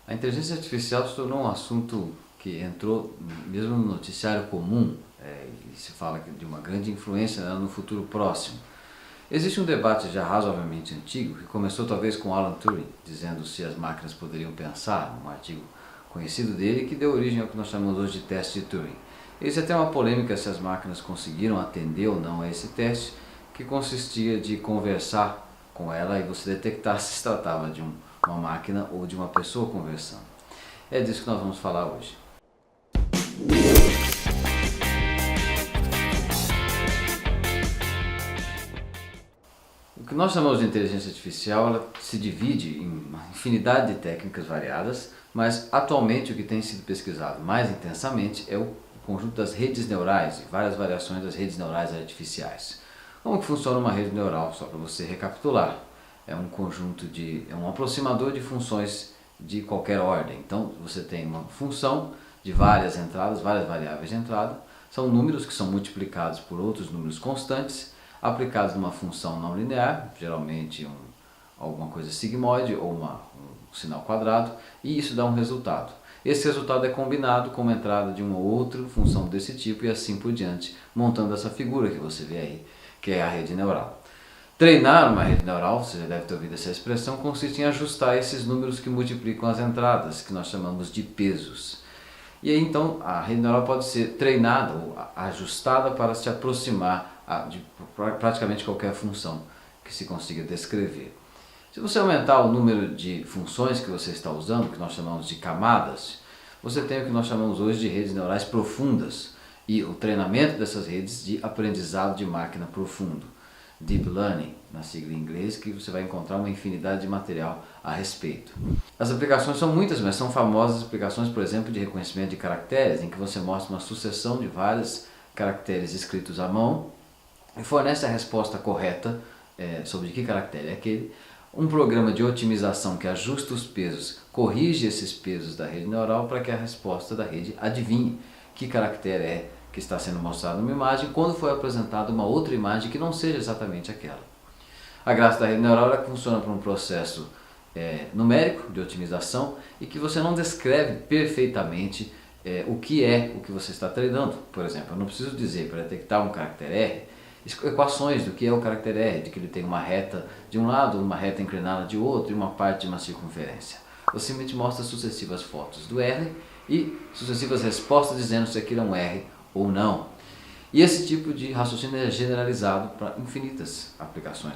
A inteligência artificial se tornou um assunto que entrou mesmo no noticiário comum, e se fala de uma grande influência nela no futuro próximo. Existe um debate já razoavelmente antigo, que começou talvez com Alan Turing, dizendo se as máquinas poderiam pensar, um artigo conhecido dele que deu origem ao que nós chamamos hoje de teste de Turing. Existe até uma polêmica se as máquinas conseguiram atender ou não a esse teste, que consistia de conversar com ela e você detectar se tratava de uma máquina ou de uma pessoa conversando. É disso que nós vamos falar hoje. O que nós chamamos de inteligência artificial, ela se divide em uma infinidade de técnicas variadas, mas atualmente o que tem sido pesquisado mais intensamente é o conjunto das redes neurais e várias variações das redes neurais artificiais. Como que funciona uma rede neural? Só para você recapitular. É um aproximador de funções de qualquer ordem. Então você tem uma função de várias entradas, várias variáveis de entrada, são números que são multiplicados por outros números constantes, aplicados numa função não linear, geralmente alguma coisa sigmoide ou um sinal quadrado, e isso dá um resultado. Esse resultado é combinado com uma entrada de uma outra função desse tipo e assim por diante, montando essa figura que você vê aí, que é a rede neural. Treinar uma rede neural, você já deve ter ouvido essa expressão, consiste em ajustar esses números que multiplicam as entradas, que nós chamamos de pesos. E aí então a rede neural pode ser treinada ou ajustada para se aproximar de praticamente qualquer função que se consiga descrever. Se você aumentar o número de funções que você está usando, que nós chamamos de camadas, você tem o que nós chamamos hoje de redes neurais profundas e o treinamento dessas redes de aprendizado de máquina profundo. Deep Learning, na sigla em inglês, que você vai encontrar uma infinidade de material a respeito. As aplicações são muitas, mas são famosas aplicações, por exemplo, de reconhecimento de caracteres, em que você mostra uma sucessão de vários caracteres escritos à mão e fornece a resposta correta sobre que caractere é aquele. Um programa de otimização que ajusta os pesos, corrige esses pesos da rede neural para que a resposta da rede adivinhe que caractere é que está sendo mostrado numa imagem quando foi apresentada uma outra imagem que não seja exatamente aquela. A graça da rede neural é que funciona por um processo numérico de otimização e que você não descreve perfeitamente o que você está treinando. Por exemplo, eu não preciso dizer para detectar um caractere R, equações do que é o caractere R, de que ele tem uma reta de um lado, uma reta inclinada de outro e uma parte de uma circunferência. Você simplesmente mostra sucessivas fotos do R e sucessivas respostas dizendo se aquilo é um R ou não. E esse tipo de raciocínio é generalizado para infinitas aplicações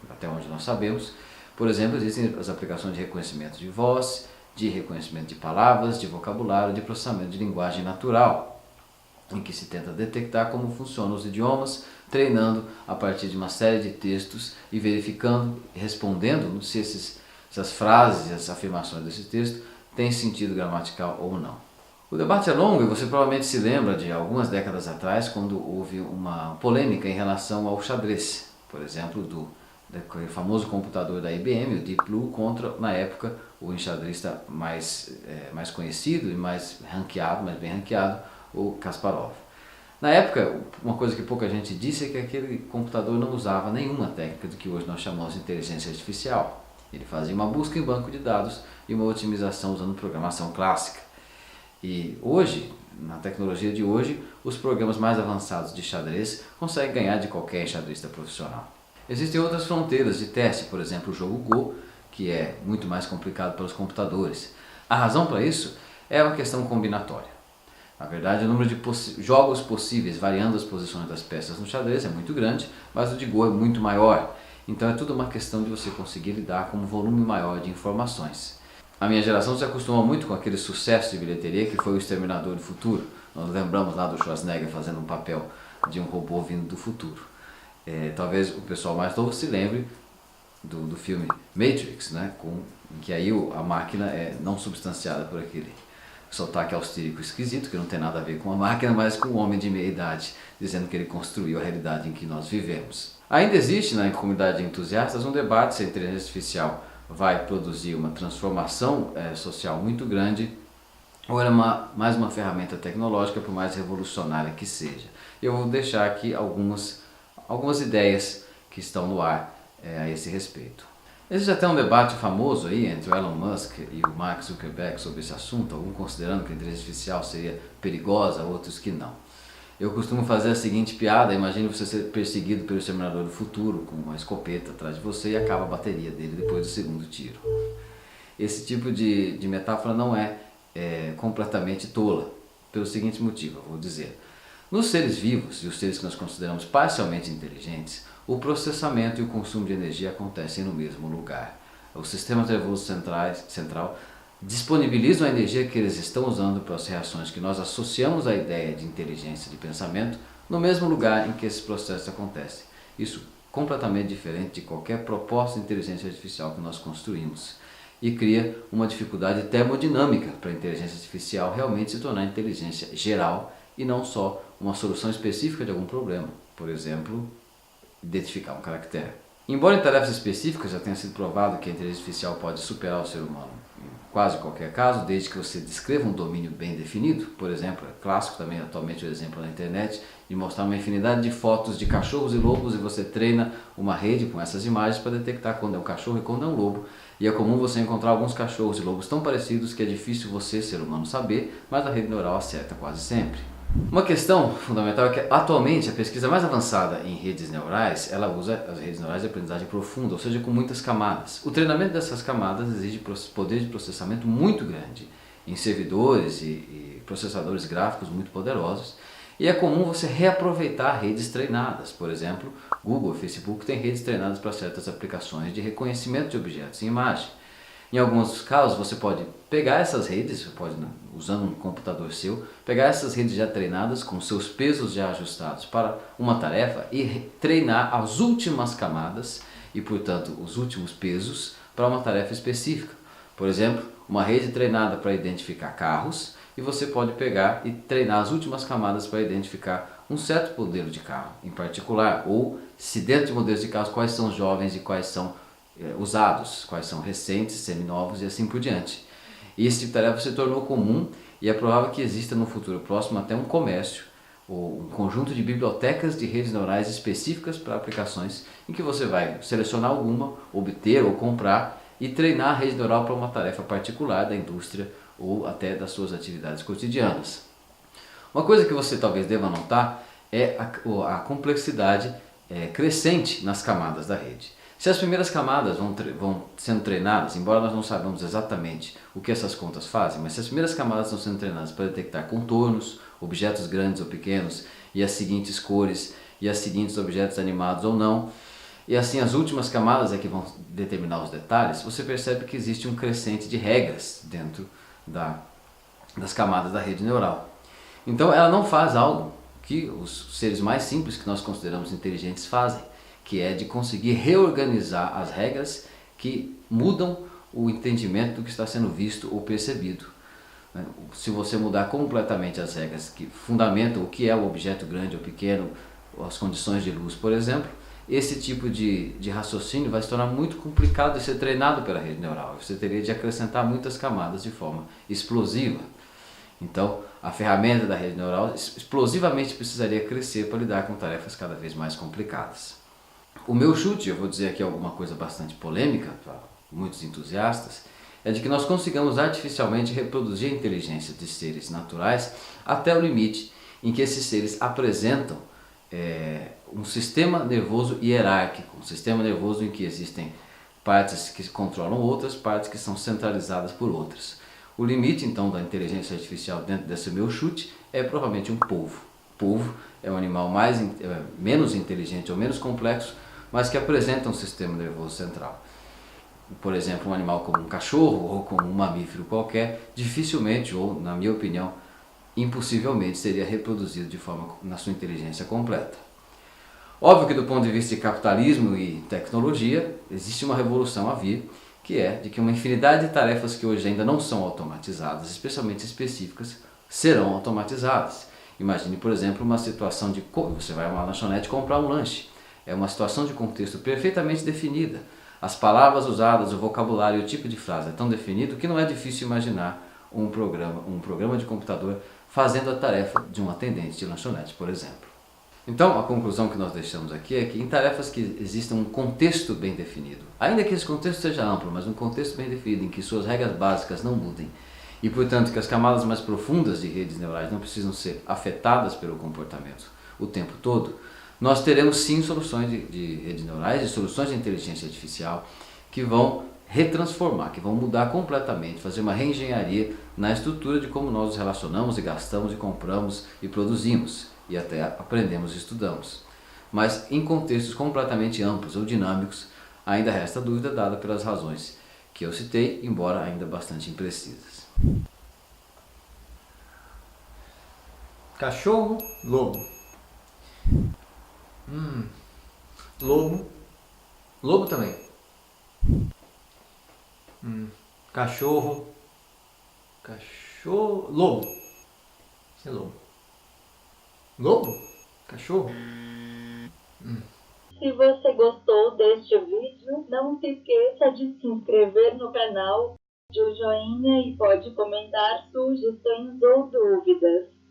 até onde nós sabemos. Por exemplo, existem as aplicações de reconhecimento de voz, de reconhecimento de palavras, de vocabulário, de processamento de linguagem natural, em que se tenta detectar como funcionam os idiomas, treinando a partir de uma série de textos e verificando e respondendo se essas frases, essas afirmações desse texto têm sentido gramatical ou não. O debate é longo e você provavelmente se lembra de algumas décadas atrás, quando houve uma polêmica em relação ao xadrez, por exemplo, do famoso computador da IBM, o Deep Blue, contra, na época, o enxadrista mais conhecido e mais bem ranqueado, o Kasparov. Na época, uma coisa que pouca gente disse é que aquele computador não usava nenhuma técnica do que hoje nós chamamos de inteligência artificial. Ele fazia uma busca em banco de dados e uma otimização usando programação clássica. E hoje, na tecnologia de hoje, os programas mais avançados de xadrez conseguem ganhar de qualquer enxadrista profissional. Existem outras fronteiras de teste, por exemplo o jogo Go, que é muito mais complicado para os computadores. A razão para isso é uma questão combinatória. Na verdade, o número de jogos possíveis variando as posições das peças no xadrez é muito grande, mas o de Go é muito maior. Então é tudo uma questão de você conseguir lidar com um volume maior de informações. A minha geração se acostuma muito com aquele sucesso de bilheteria que foi o Exterminador do Futuro. Nós lembramos lá do Schwarzenegger fazendo um papel de um robô vindo do futuro. Talvez o pessoal mais novo se lembre do filme Matrix, né? Em que aí a máquina é não substanciada por aquele sotaque austríaco esquisito, que não tem nada a ver com a máquina, mas com um homem de meia idade, dizendo que ele construiu a realidade em que nós vivemos. Ainda existe na comunidade de entusiastas um debate se a inteligência artificial vai produzir uma transformação social muito grande ou é mais uma ferramenta tecnológica, por mais revolucionária que seja. Eu vou deixar aqui algumas ideias que estão no ar a esse respeito. Existe até um debate famoso aí entre o Elon Musk e o Mark Zuckerberg sobre esse assunto, alguns considerando que a inteligência artificial seria perigosa, outros que não. Eu costumo fazer a seguinte piada: imagine você ser perseguido pelo Exterminador do Futuro com uma escopeta atrás de você e acaba a bateria dele depois do segundo tiro. Esse tipo de metáfora não é completamente tola, pelo seguinte motivo, eu vou dizer. Nos seres vivos e os seres que nós consideramos parcialmente inteligentes, o processamento e o consumo de energia acontecem no mesmo lugar. O sistema nervoso central disponibilizam a energia que eles estão usando para as reações que nós associamos à ideia de inteligência de pensamento no mesmo lugar em que esses processos acontecem. Isso completamente diferente de qualquer proposta de inteligência artificial que nós construímos. E cria uma dificuldade termodinâmica para a inteligência artificial realmente se tornar inteligência geral e não só uma solução específica de algum problema. Por exemplo, identificar um caractere. Embora em tarefas específicas já tenha sido provado que a inteligência artificial pode superar o ser humano em quase qualquer caso, desde que você descreva um domínio bem definido. Por exemplo, é clássico também atualmente o exemplo na internet de mostrar uma infinidade de fotos de cachorros e lobos e você treina uma rede com essas imagens para detectar quando é um cachorro e quando é um lobo. E é comum você encontrar alguns cachorros e lobos tão parecidos que é difícil você, ser humano, saber, mas a rede neural acerta quase sempre. Uma questão fundamental é que atualmente a pesquisa mais avançada em redes neurais, ela usa as redes neurais de aprendizagem profunda, ou seja, com muitas camadas. O treinamento dessas camadas exige poder de processamento muito grande em servidores e processadores gráficos muito poderosos, e é comum você reaproveitar redes treinadas. Por exemplo, Google e Facebook têm redes treinadas para certas aplicações de reconhecimento de objetos em imagem. Em alguns casos você pode pegar essas redes, você pode, usando um computador seu, pegar essas redes já treinadas com seus pesos já ajustados para uma tarefa e treinar as últimas camadas e, portanto, os últimos pesos para uma tarefa específica. Por exemplo, uma rede treinada para identificar carros e você pode pegar e treinar as últimas camadas para identificar um certo modelo de carro em particular, ou se dentro de modelos de carros quais são os jovens e quais são usados, quais são recentes, seminovos e assim por diante. E esse tipo de tarefa se tornou comum e é provável que exista no futuro próximo até um comércio ou um conjunto de bibliotecas de redes neurais específicas para aplicações em que você vai selecionar alguma, obter ou comprar e treinar a rede neural para uma tarefa particular da indústria ou até das suas atividades cotidianas. Uma coisa que você talvez deva notar é a complexidade crescente nas camadas da rede. Se as primeiras camadas vão sendo treinadas, embora nós não saibamos exatamente o que essas contas fazem, mas se as primeiras camadas estão sendo treinadas para detectar contornos, objetos grandes ou pequenos, e as seguintes cores, e as seguintes objetos animados ou não, e assim as últimas camadas é que vão determinar os detalhes, você percebe que existe um crescente de regras dentro das camadas da rede neural. Então ela não faz algo que os seres mais simples que nós consideramos inteligentes fazem, que é de conseguir reorganizar as regras que mudam o entendimento do que está sendo visto ou percebido. Se você mudar completamente as regras que fundamentam o que é o objeto grande ou pequeno, as condições de luz, por exemplo, esse tipo de raciocínio vai se tornar muito complicado de ser treinado pela rede neural. Você teria de acrescentar muitas camadas de forma explosiva. Então, a ferramenta da rede neural explosivamente precisaria crescer para lidar com tarefas cada vez mais complicadas. O meu chute, eu vou dizer aqui alguma coisa bastante polêmica para muitos entusiastas, é de que nós consigamos artificialmente reproduzir a inteligência de seres naturais até o limite em que esses seres apresentam um sistema nervoso hierárquico, um sistema nervoso em que existem partes que controlam outras, partes que são centralizadas por outras. O limite, então, da inteligência artificial dentro desse meu chute é provavelmente um polvo. O polvo é um animal menos inteligente ou menos complexo, mas que apresenta um sistema nervoso central. Por exemplo, um animal como um cachorro ou como um mamífero qualquer, dificilmente, ou na minha opinião, impossivelmente seria reproduzido na sua inteligência completa. Óbvio que do ponto de vista de capitalismo e tecnologia, existe uma revolução a vir, que é de que uma infinidade de tarefas que hoje ainda não são automatizadas, especialmente específicas, serão automatizadas. Imagine, por exemplo, uma situação de você vai a uma lanchonete comprar um lanche. É uma situação de contexto perfeitamente definida. As palavras usadas, o vocabulário e o tipo de frase é tão definido que não é difícil imaginar um programa de computador fazendo a tarefa de um atendente de lanchonete, por exemplo. Então, a conclusão que nós deixamos aqui é que em tarefas que exista um contexto bem definido, ainda que esse contexto seja amplo, mas um contexto bem definido em que suas regras básicas não mudem e, portanto, que as camadas mais profundas de redes neurais não precisam ser afetadas pelo comportamento o tempo todo, nós teremos sim soluções de redes neurais e soluções de inteligência artificial que vão retransformar, que vão mudar completamente, fazer uma reengenharia na estrutura de como nós nos relacionamos e gastamos e compramos e produzimos e até aprendemos e estudamos. Mas em contextos completamente amplos ou dinâmicos, ainda resta dúvida dada pelas razões que eu citei, embora ainda bastante imprecisas. Cachorro, lobo. Lobo. Lobo também. Cachorro. Cachorro. Lobo. Esse é lobo. Lobo? Cachorro? Se você gostou deste vídeo, não se esqueça de se inscrever no canal, de um joinha e pode comentar sugestões ou dúvidas.